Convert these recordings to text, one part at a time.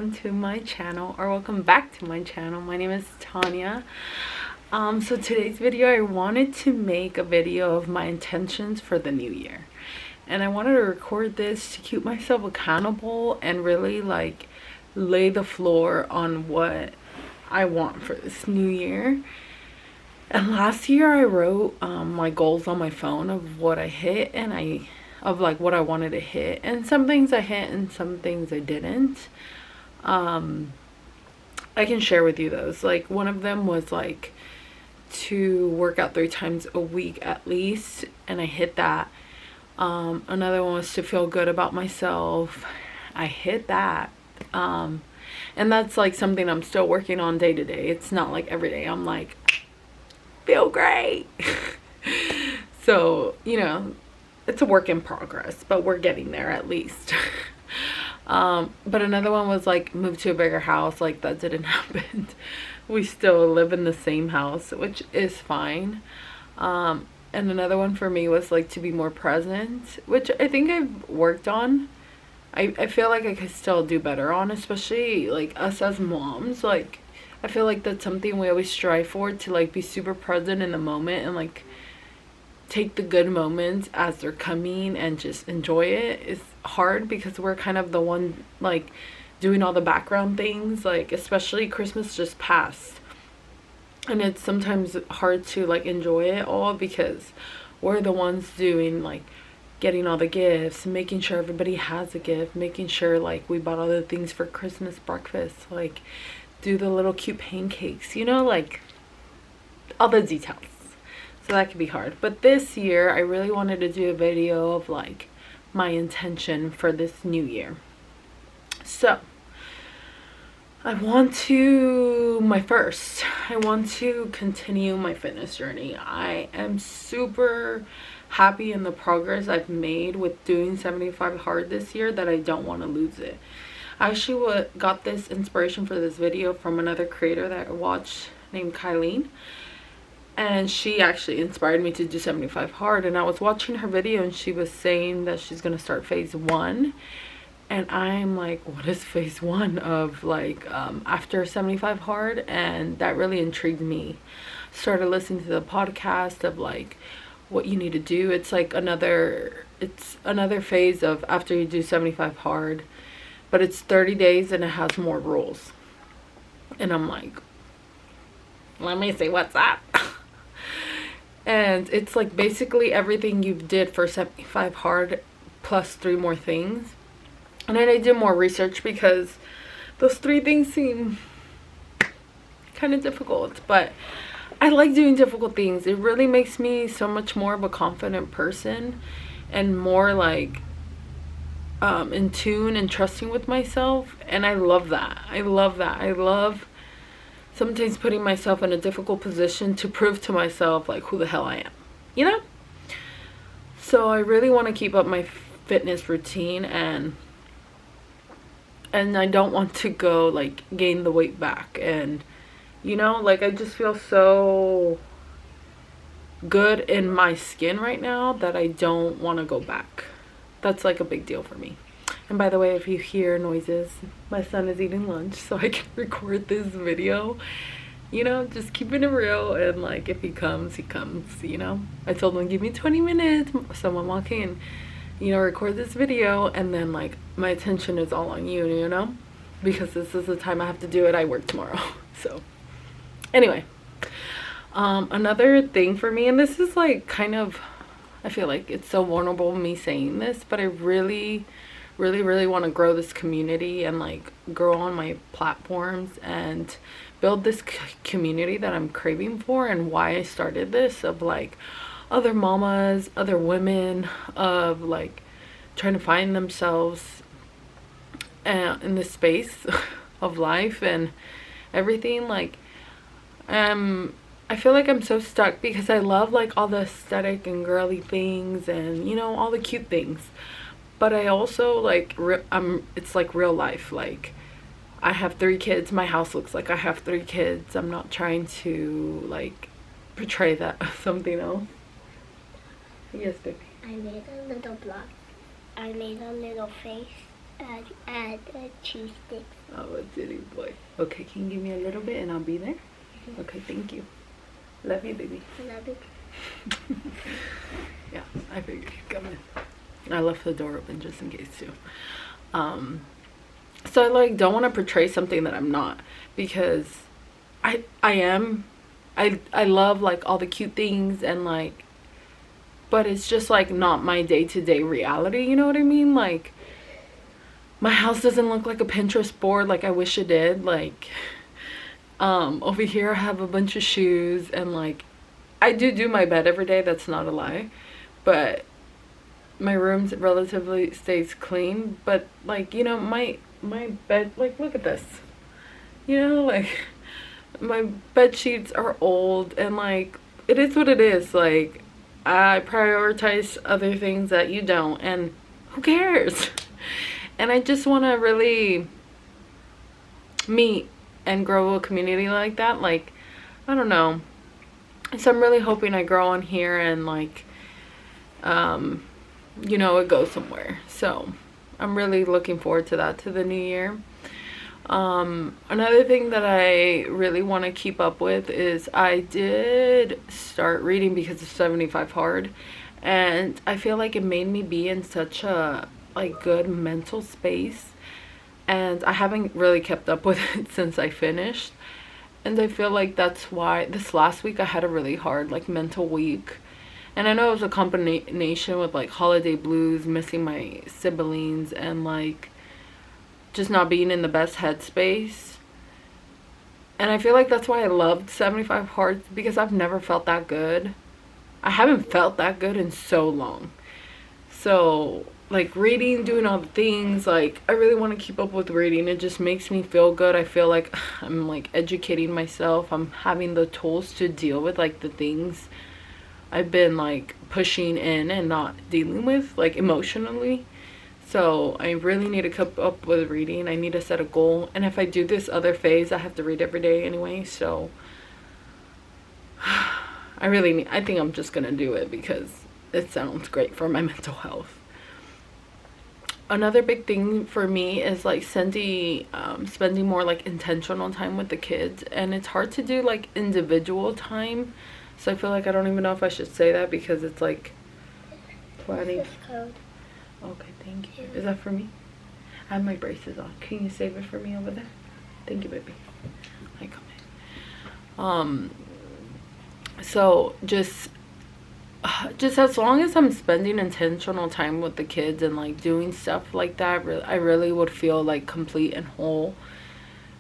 welcome to my channel, or welcome back to my channel. My name is Tanya. So today's video, I wanted to make a video of my intentions for the new year, and I wanted to record this to keep myself accountable and really like lay the floor on what I want for this new year. And last year I wrote my goals on my phone of what I hit and of like what I wanted to hit, and some things I hit and some things I didn't. I can share with you those. Like, one of them was like to work out 3 times a week at least, and I hit that. Another one was to feel good about myself. I hit that. And that's like something I'm still working on day to day. It's not like every day I'm like, feel great. So, you know, it's a work in progress, but we're getting there at least. But another one was like move to a bigger house. Like, that didn't happen. We still live in the same house, which is fine. And another one for me was like to be more present, which I think I've worked on. I feel like I could still do better on, especially like us as moms. Like, I feel like that's something we always strive for, to like be super present in the moment and like take the good moments as they're coming and just enjoy it. It's hard because we're kind of the one like doing all the background things, like especially Christmas just passed, and it's sometimes hard to like enjoy it all because we're the ones doing like getting all the gifts, making sure everybody has a gift, making sure like we bought all the things for Christmas breakfast, like do the little cute pancakes, you know, like all the details. So that could be hard. But this year I really wanted to do a video of like my intention for this new year. So I want to continue my fitness journey. I am super happy in the progress I've made with doing 75 hard this year, that I don't want to lose it. I actually got this inspiration for this video from another creator that I watched named Kylene, and she actually inspired me to do 75 hard. And I was watching her video and she was saying that she's gonna start phase 1, and I'm like, what is phase 1 of like after 75 hard? And that really intrigued me. Started listening to the podcast of like what you need to do. It's like another phase of after you do 75 hard, but it's 30 days and it has more rules. And I'm like, let me see what's up. And it's like basically everything you did for 75 hard plus 3 more things. And then I did more research because those 3 things seem kind of difficult, but I like doing difficult things. It really makes me so much more of a confident person and more like in tune and trusting with myself. And I love that. I love sometimes putting myself in a difficult position to prove to myself like who the hell I am, you know? So I really want to keep up my fitness routine, and I don't want to go like gain the weight back. And you know, like I just feel so good in my skin right now that I don't want to go back. That's like a big deal for me. And by the way, if you hear noises, my son is eating lunch, so I can record this video, you know, just keeping it real. And like, if he comes, he comes, you know. I told him, give me 20 minutes, someone walk in, you know, record this video, and then like my attention is all on you, you know, because this is the time I have to do it. I work tomorrow. So anyway, another thing for me, and this is like kind of, I feel like it's so vulnerable me saying this, but I really want to grow this community and like grow on my platforms and build this community that I'm craving for. And why I started this, of like other mamas, other women, of like trying to find themselves in this space of life and everything. Like I feel like I'm so stuck because I love like all the aesthetic and girly things and, you know, all the cute things. But I also like, it's like real life. Like, I have 3 kids. My house looks like I have 3 kids. I'm not trying to like portray that something else. Yes, baby. I made a little block. I made a little face. Add cheese sticks. Oh, a silly boy. Okay, can you give me a little bit and I'll be there? Okay, thank you. Love you, baby. Love it. Yeah, I figured you'd come in. I left the door open just in case too. So I like don't want to portray something that I'm not, because I am. I love like all the cute things and like, but it's just like not my day-to-day reality, you know what I mean? Like my house doesn't look like a Pinterest board like I wish it did. Like over here I have a bunch of shoes, and like I do my bed every day, that's not a lie, but my room relatively stays clean. But like, you know, my bed, like look at this, you know, like my bed sheets are old, and like it is what it is. Like I prioritize other things that you don't, and who cares? And I just want to really meet and grow a community like that. Like I don't know, so I'm really hoping I grow on here and like you know, it goes somewhere. So I'm really looking forward to that, to the new year. Another thing that I really want to keep up with is I did start reading because of 75 Hard, and I feel like it made me be in such a like good mental space, and I haven't really kept up with it since I finished. And I feel like that's why this last week I had a really hard like mental week. And I know it was a combination with like holiday blues, missing my siblings, and like just not being in the best headspace. And I feel like that's why I loved 75 Hard, because I've never felt that good. I haven't felt that good in so long. So like reading, doing all the things, like I really want to keep up with reading. It just makes me feel good. I feel like I'm like educating myself. I'm having the tools to deal with like the things I've been like pushing in and not dealing with like emotionally. So I really need to keep up with reading. I need to set a goal, and if I do this other phase I have to read every day anyway. So I think I'm just gonna do it because it sounds great for my mental health. Another big thing for me is like spending more like intentional time with the kids, and it's hard to do like individual time. So I feel like I don't even know if I should say that because it's like 20. Code. Okay, thank you. Is that for me? I have my braces on. Can you save it for me over there? Thank you, baby. I come in. So just as long as I'm spending intentional time with the kids and like doing stuff like that, I really would feel like complete and whole.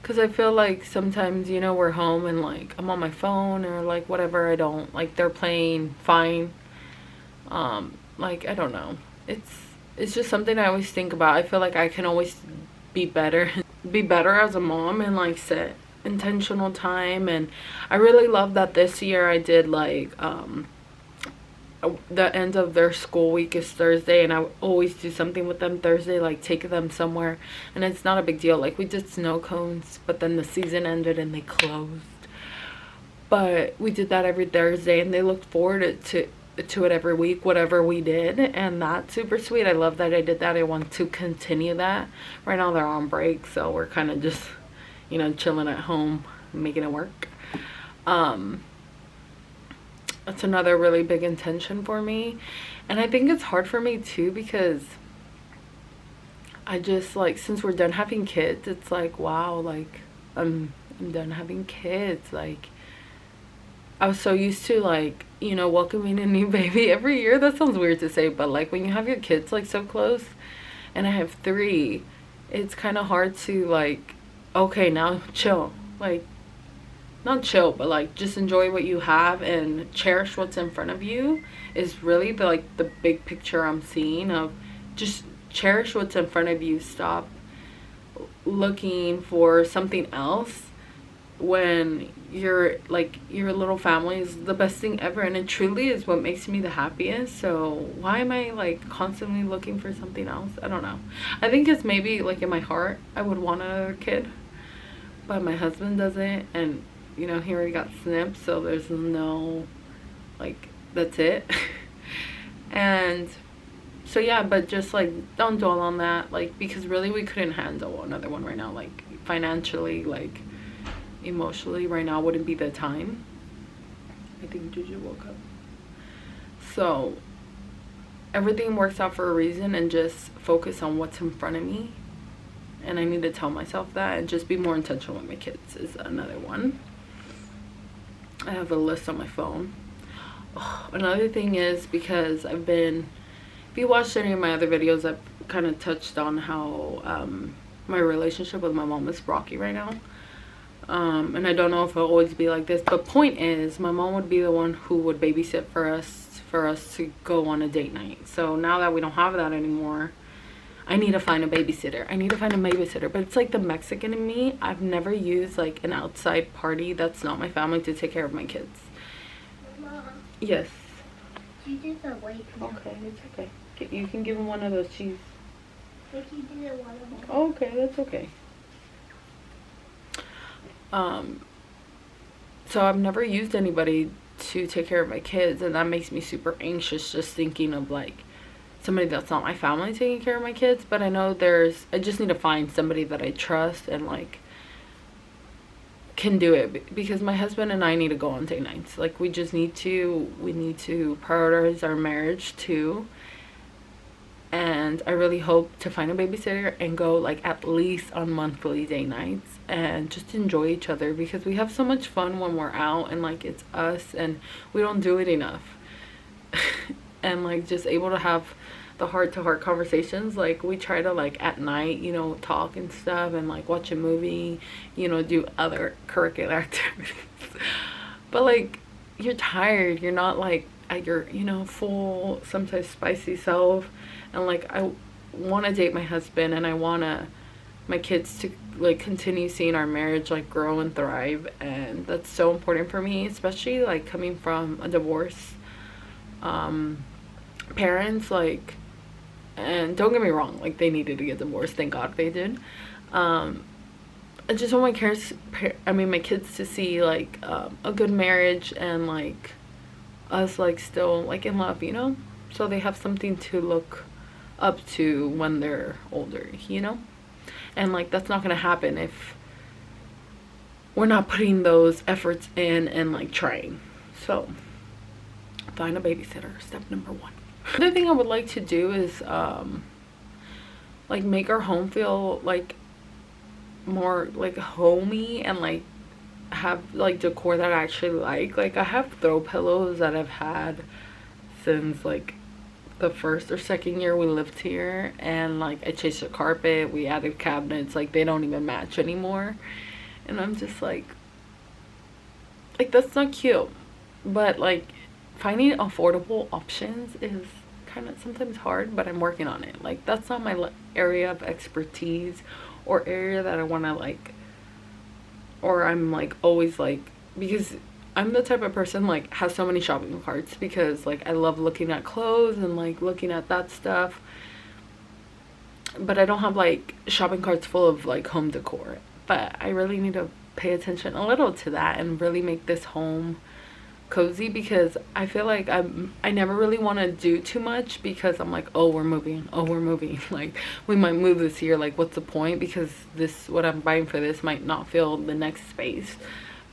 Because I feel like sometimes, you know, we're home and like I'm on my phone or like whatever. I don't like, they're playing fine. Like I don't know, it's just something I always think about. I feel like I can always be better as a mom, and like set intentional time. And I really love that this year I did like the end of their school week is Thursday, and I always do something with them Thursday, like take them somewhere. And it's not a big deal. Like we did snow cones, but then the season ended and they closed. But we did that every Thursday, and they looked forward to it every week, whatever we did. And that's super sweet. I love that I did that. I want to continue that. Right now they're on break, so we're kind of just, you know, chilling at home, making it work. That's another really big intention for me. And I think it's hard for me too, because I just like, since we're done having kids, it's like, wow, like I'm done having kids. Like I was so used to like, you know, welcoming a new baby every year. That sounds weird to say, but like when you have your kids like so close, and I have 3, it's kind of hard to like, okay, now chill. Like not chill, but like just enjoy what you have and cherish what's in front of you is really the big picture I'm seeing of just cherish what's in front of you. Stop looking for something else when you're like, your little family is the best thing ever, and it truly is what makes me the happiest. So why am I like constantly looking for something else? I don't know. I think it's maybe like in my heart I would want another kid, but my husband doesn't, and you know, he already got snipped, so there's no like, that's it. And So yeah, but just like don't dwell on that, like, because really we couldn't handle another one right now, like financially, like emotionally right now wouldn't be the time. I think Juju woke up. So everything works out for a reason, and just focus on what's in front of me. And I need to tell myself that, and just be more intentional with my kids is another one. I have a list on my phone. Oh, another thing is, because I've been, if you watched any of my other videos, I've kind of touched on how my relationship with my mom is rocky right now. And I don't know if it'll always be like this, but point is, my mom would be the one who would babysit for us to go on a date night. So now that we don't have that anymore, I need to find a babysitter. But it's like the Mexican in me. I've never used like an outside party that's not my family to take care of my kids. Mom, Yes. you did the white one. Okay, it's okay. You can give him one of those cheese. Like you did it one of them. Okay, that's okay. So I've never used anybody to take care of my kids, and that makes me super anxious just thinking of like somebody that's not my family taking care of my kids. But I know I just need to find somebody that I trust and like can do it, because my husband and I need to go on date nights. Like we need to prioritize our marriage too. And I really hope to find a babysitter and go like at least on monthly date nights and just enjoy each other, because we have so much fun when we're out, and like it's us, and we don't do it enough. And like just able to have the heart-to-heart conversations. Like we try to like at night, you know, talk and stuff, and like watch a movie, you know, do other curricular activities. But like you're tired, you're not like at your, you know, full, sometimes spicy self. And like I want to date my husband, and I want my kids to like continue seeing our marriage like grow and thrive. And that's so important for me, especially like coming from a divorce parents, like, and don't get me wrong, like they needed to get divorced, thank God they did. I just want my kids to see like a good marriage, and like us like still like in love, you know, so they have something to look up to when they're older, you know. And like that's not gonna happen if we're not putting those efforts in and like trying. So find a babysitter, step number one. Another thing I would like to do is like make our home feel like more like homey, and like have like decor that I actually like I have throw pillows that I've had since like the first or second year we lived here, and like I changed the carpet, we added cabinets, like they don't even match anymore. And I'm just like that's not cute. But like finding affordable options is kind of sometimes hard, but I'm working on it. Like that's not my area of expertise or area that I want to like, or I'm like always like, because I'm the type of person like has so many shopping carts, because like I love looking at clothes and like looking at that stuff, but I don't have like shopping carts full of like home decor. But I really need to pay attention a little to that and really make this home cozy, because I feel like I never really want to do too much, because I'm like, oh we're moving like we might move this year, like what's the point, because this, what I'm buying for this might not fill the next space.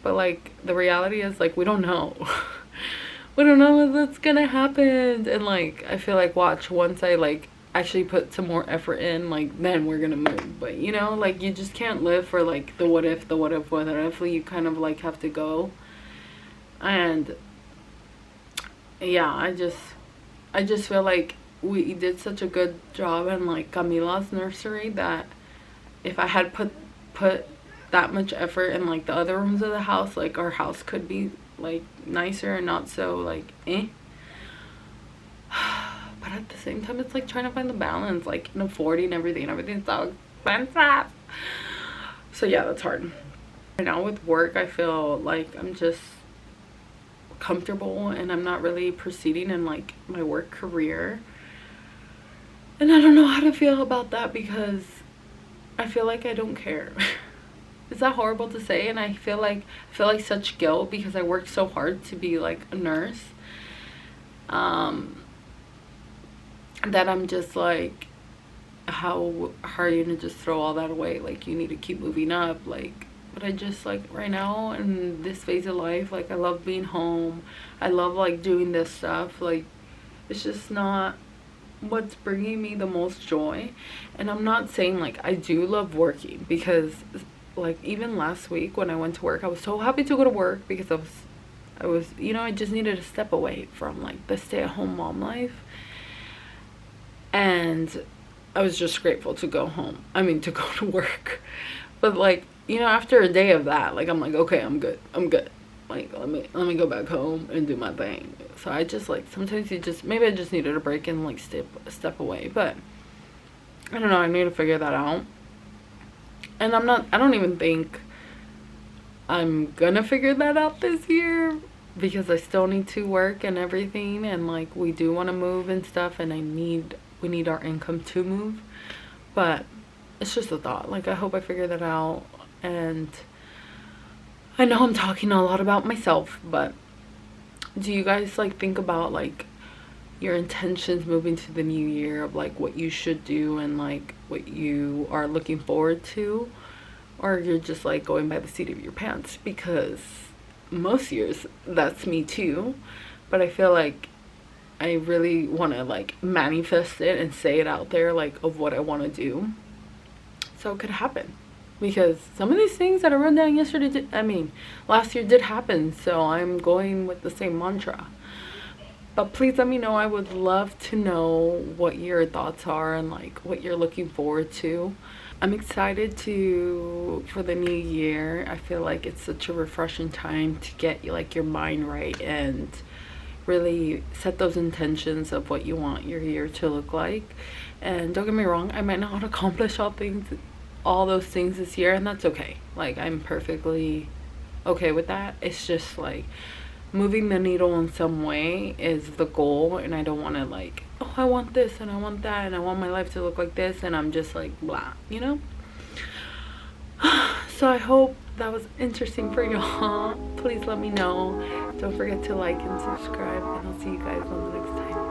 But like the reality is like we don't know. We don't know what's gonna happen. And like I feel like once I like actually put some more effort in, like then we're gonna move. But you know, like you just can't live for like the what if. You kind of like have to go. And yeah, I just feel like we did such a good job in like Camila's nursery, that if I had put that much effort in like the other rooms of the house, like our house could be like nicer and not so like but at the same time it's like trying to find the balance, like in affording everything's so expensive. So yeah, that's hard. Right now with work, I feel like I'm just comfortable and I'm not really proceeding in like my work career, and I don't know how to feel about that, because I feel like I don't care. Is that horrible to say? And I feel like such guilt, because I worked so hard to be like a nurse. that I'm just like, how are you gonna just throw all that away? Like, you need to keep moving up. Like, but I just, like, right now in this phase of life, like, I love being home. I love, like, doing this stuff. Like, it's just not what's bringing me the most joy. And I'm not saying, like, I do love working, because, like, even last week when I went to work, I was so happy to go to work, because I was, you know, I just needed to step away from, like, the stay-at-home mom life. And I was just grateful to go home. I mean, to go to work. But, like, you know, after a day of that, like, I'm like, okay, I'm good. I'm good. Like, let me go back home and do my thing. So I just, like, sometimes you just, maybe I just needed a break and, like, step away. But I don't know, I need to figure that out. And I don't even think I'm gonna figure that out this year, because I still need to work and everything, and, like, we do want to move and stuff, and we need our income to move. But it's just a thought. Like, I hope I figure that out. And I know I'm talking a lot about myself, but do you guys, like, think about, like, your intentions moving to the new year, of, like, what you should do and, like, what you are looking forward to? Or you're just, like, going by the seat of your pants? Because most years that's me too, but I feel like I really want to, like, manifest it and say it out there, like, of what I want to do, so it could happen. Because some of these things that I wrote down yesterday last year did happen. So I'm going with the same mantra. But please let me know. I would love to know what your thoughts are and, like, what you're looking forward to. I'm excited for the new year. I feel like it's such a refreshing time to get, like, your mind right and really set those intentions of what you want your year to look like. And don't get me wrong, I might not accomplish all those things this year, and that's okay. Like, I'm perfectly okay with that. It's just, like, moving the needle in some way is the goal, and I don't want to, like, oh, I want this and I want that and I want my life to look like this, and I'm just like, blah, you know? So I hope that was interesting for y'all. Please let me know. Don't forget to like and subscribe, and I'll see you guys on the next time.